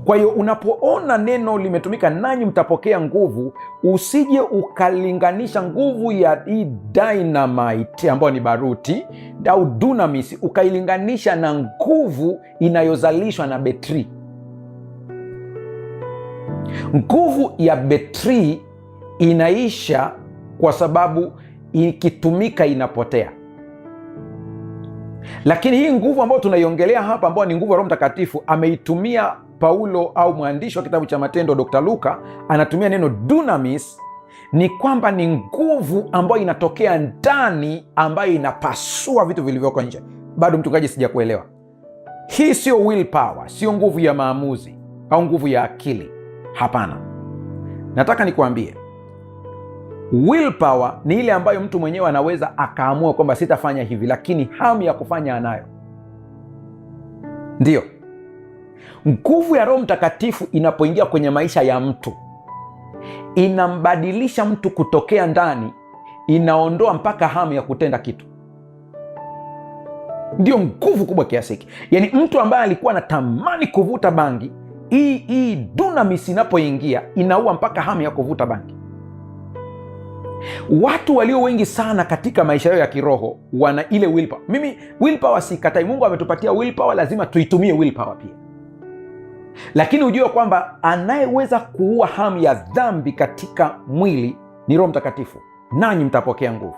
Kwa hiyo unapoona neno limetumika nanyi mtapokea nguvu, usije ukalinganisha nguvu ya hii dynamite ambayo ni baruti au dunamis ukailinganisha na nguvu inayozalishwa na betri. Nguvu ya betri inaisha kwa sababu ikitumika inapotea. Lakini hii nguvu ambayo tunaiongelea hapa, ambayo ni nguvu ya Roho Mtakatifu, ameitumia Paulo au mwandishi wa kitabu cha Matendo Dr. Luka anatumia neno dunamis, ni kwamba ni nguvu ambayo inatokea ndani, ambayo inapasua vitu vilivyoko nje. Bado mchungaji, sijakuelewa. Hii sio willpower, sio nguvu ya maamuzi au nguvu ya akili. Hapana, nataka nikuambie, willpower ni ile ambayo mtu mwenyewe anaweza akaamua kwamba sitafanya hivi, lakini hamu ya kufanya anayo. Ndiyo nguvu ya Roho Mtakatifu inapoingia kwenye maisha ya mtu, inambadilisha mtu kutokea ndani, inaondoa mpaka hamu ya kutenda kitu. Ndiyo nguvu kubwa kiasi hiki. Yaani mtu ambaye alikuwa anatamani kuvuta bangi, hii dunamis inapoingia inaua mpaka hamu ya kuvuta bangi. Watu walio wengi sana katika maisha yao ya kiroho wana ile willpower. Mimi willpower sikatai, Mungu ametupatia willpower, lazima tuitumie willpower pia. Lakini ujue kwamba anayeweza kuua hamu ya dhambi katika mwili ni Roho Mtakatifu. Nanyi mtapokea nguvu.